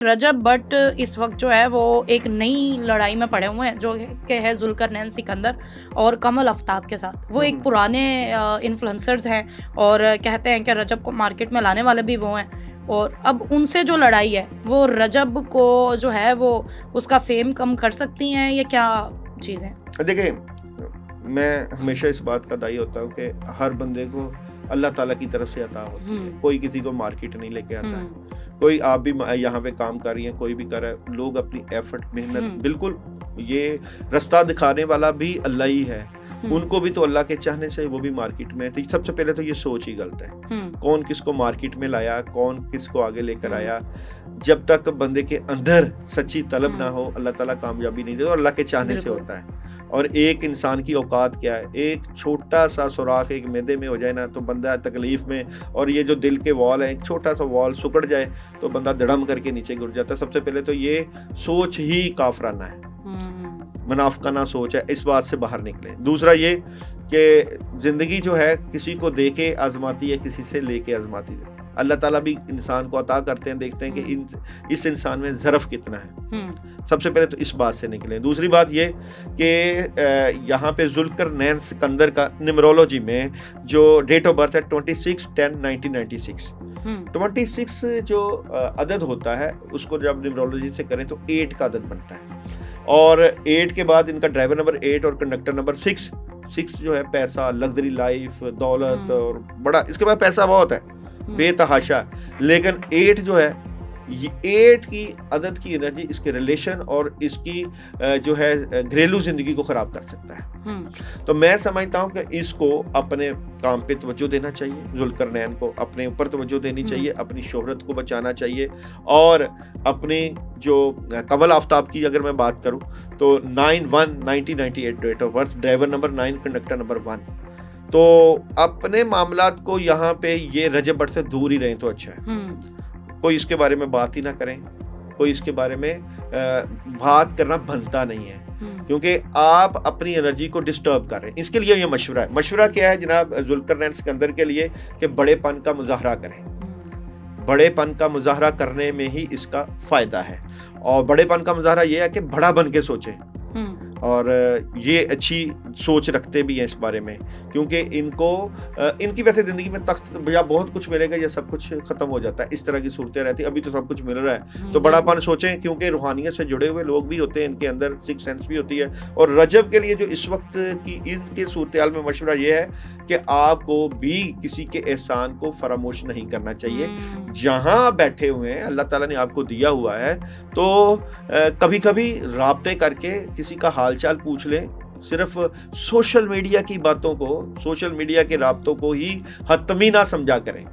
रजब भट्ट इस वक्त जो है वो एक नई लड़ाई में पड़े हुए हैं जो कि है जुल्करनैन सिकंदर और कमल आफ्ताब के साथ। वो एक पुराने इन्फ्लुएंसर्स हैं और कहते हैं कि रजब को मार्केट में लाने वाले भी वो हैं, और अब उनसे जो लड़ाई है वो रजब को जो है वो उसका फेम कम कर सकती हैं, ये क्या चीज़ है? देखिए, मैं हमेशा इस बात का दाई होता हूँ कि हर बंदे को अल्लाह ताला की तरफ से अता होती है। कोई किसी को मार्केट नहीं लेके आता है। कोई आप भी यहाँ पे काम कर रही हैं, कोई भी कर रहा है, लोग अपनी एफर्ट मेहनत, बिल्कुल ये रास्ता दिखाने वाला भी अल्लाह ही है। उनको भी तो अल्लाह के चाहने से वो भी मार्केट में है। तो सबसे पहले तो ये सोच ही गलत है। कौन किसको मार्केट में लाया, कौन किसको आगे लेकर आया। जब तक बंदे के अंदर सच्ची तलब ना हो, अल्लाह ताला कामयाबी नहीं देता। अल्लाह के चाहने से होता है। और एक इंसान की औकात क्या है, एक छोटा सा सुराख एक मैदे में हो जाए ना तो बंदा तकलीफ में, और ये जो दिल के वॉल है, एक छोटा सा वॉल सुकड़ जाए तो बंदा धड़म करके नीचे गिर जाता है। सबसे पहले तो ये सोच ही काफराना है, मुनाफिकाना सोच है। इस बात से बाहर निकले। दूसरा ये कि जिंदगी जो है किसी को दे के आजमाती है, किसी से लेके आजमाती है। अल्लाह ताला भी इंसान को अता करते हैं, देखते हैं कि इस इंसान में ज़रफ़ कितना है। सबसे पहले तो इस बात से निकले। दूसरी बात ये कि यहाँ पे जुल्करनैन सिकंदर का न्यूमरोलॉजी में जो डेट ऑफ बर्थ है 26/10/1996। 26 जो अदद होता है उसको जब न्यूमरोलॉजी से करें तो 8 का अदद बनता है, और 8 के बाद इनका ड्राइवर नंबर 8 और कंडक्टर नंबर 6 जो है पैसा, लग्जरी लाइफ, दौलत और बड़ा, इसके बाद पैसा बहुत है बेतहाशा। लेकिन 8 जो है, ये 8 की अदद की एनर्जी इसके रिलेशन और इसकी जो है घरेलू जिंदगी को खराब कर सकता है। तो मैं समझता हूँ कि इसको अपने काम पे तवज्जो देना चाहिए, जुल्करनैन को अपने ऊपर तवज्जो देनी चाहिए, अपनी शोहरत को बचाना चाहिए। और अपनी जो कमल आफ्ताब की अगर मैं बात करूँ तो 9/1/1998 date of birth, driver number 9, conductor number 1। तो अपने मामलात को यहाँ पे ये रजब भट्ट से दूर ही रहें तो अच्छा है। कोई इसके बारे में बात ही ना करें, कोई इसके बारे में बात करना बनता नहीं है, क्योंकि आप अपनी एनर्जी को डिस्टर्ब कर रहे हैं। इसके लिए ये मशवरा है। मशवरा क्या है जनाब जुल्करनैन सिकंदर के लिए कि बड़ेपन का मुजाहरा करें। बड़ेपन का मुजाहरा करने में ही इसका फ़ायदा है, और बड़ेपन का मुजाहरा ये है कि बड़ा बन के सोचें। और ये अच्छी सोच रखते भी हैं इस बारे में, क्योंकि इनकी वैसे ज़िंदगी में तख्त या बहुत कुछ मिलेगा या सब कुछ ख़त्म हो जाता है, इस तरह की सूरतें रहती है। अभी तो सब कुछ मिल रहा है, तो बड़ापन सोचें, क्योंकि रूहानियत से जुड़े हुए लोग भी होते हैं, इनके अंदर सिक्स सेंस भी होती है। और रजब के लिए जो इस वक्त की इनके सूरत हाल में मशवरा ये है कि आपको भी किसी के एहसान को फरामोश नहीं करना चाहिए। जहाँ बैठे हुए हैं अल्लाह ताला ने आपको दिया हुआ है, तो कभी कभी राब्ते करके किसी का हालचाल पूछ लें। सिर्फ सोशल मीडिया की बातों को, सोशल मीडिया के राब्तों को ही हतमी ना समझा करें।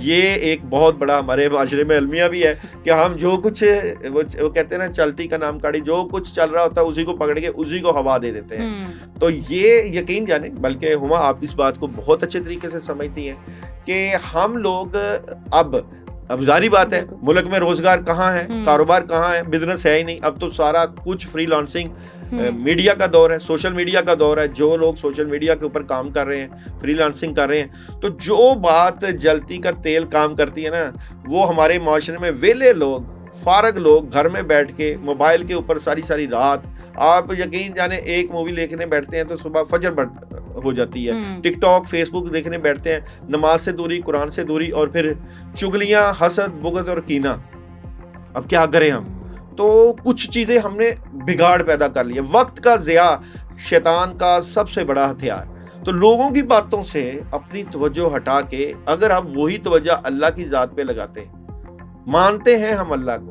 ये एक बहुत बड़ा हमारे माशरे में अलमिया भी है कि हम जो कुछ वो कहते हैं ना, चलती का नाम काढ़ी, जो कुछ चल रहा होता है उसी को पकड़ के उसी को हवा दे देते हैं। तो ये यकीन जाने, बल्कि हुमा आप इस बात को बहुत अच्छे तरीके से समझती हैं कि हम लोग अब जारी बात है, मुल्क में रोजगार कहाँ है, कारोबार कहाँ है, बिजनेस है ही नहीं। अब तो सारा कुछ फ्रीलांसिंग मीडिया का दौर है, सोशल मीडिया का दौर है। जो लोग सोशल मीडिया के ऊपर काम कर रहे हैं, फ्रीलांसिंग कर रहे हैं, तो जो बात जलती का तेल काम करती है ना, वो हमारे माशरे में वेले लोग, फारग लोग घर में बैठ के मोबाइल के ऊपर सारी सारी रात, आप यकीन जाने एक मूवी देखने बैठते हैं तो सुबह फजर हो जाती है। टिकटॉक, फेसबुक देखने बैठते हैं, नमाज से दूरी, कुरान से दूरी, और फिर चुगलियां, हसद, बुग़्ज़ और कीना। अब क्या करें हम? तो कुछ चीज़ें हमने बिगाड़ पैदा कर लिया। वक्त का ज़िया शैतान का सबसे बड़ा हथियार। तो लोगों की बातों से अपनी तवज्जो हटा के अगर हम वही तवज्जो अल्लाह की ज़ात पे लगाते, मानते हैं हम अल्लाह को,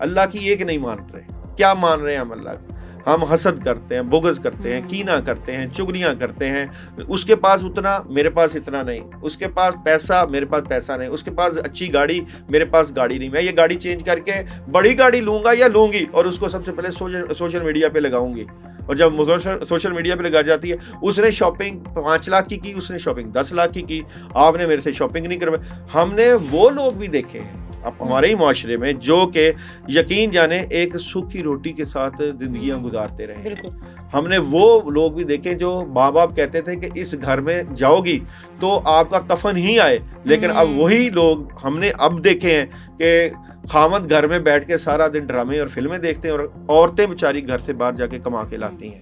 अल्लाह की एक नहीं मान रहे। क्या मान रहे हैं हम अल्लाह को? हम हसद करते हैं, बुग़्ज़ करते हैं, कीना करते हैं, चुगलियाँ करते हैं। उसके पास उतना, मेरे पास इतना नहीं। उसके पास पैसा, मेरे पास पैसा नहीं। उसके पास अच्छी गाड़ी, मेरे पास गाड़ी नहीं। मैं ये गाड़ी चेंज करके बड़ी गाड़ी लूँगा या लूँगी, और उसको सबसे पहले सोशल मीडिया पे लगाऊंगी। और जब सोशल मीडिया पे लगा जाती है, उसने शॉपिंग 5 लाख की, उसने शॉपिंग 10 लाख की, आपने मेरे से शॉपिंग नहीं करवाई। हमने वो लोग भी देखे हैं अब हमारे ही माशरे में जो कि यकीन जाने एक सूखी रोटी के साथ जिंदगियां गुजारते रहे। हमने वो लोग भी देखे जो माँ बाप कहते थे कि इस घर में जाओगी तो आपका कफन ही आए, लेकिन अब वही लोग हमने अब देखे हैं कि خامد گھر میں بیٹھ کے سارا دن ڈرامے اور فلمیں دیکھتے ہیں اور عورتیں بیچاری گھر سے باہر جا کے کما کے لاتی ہیں.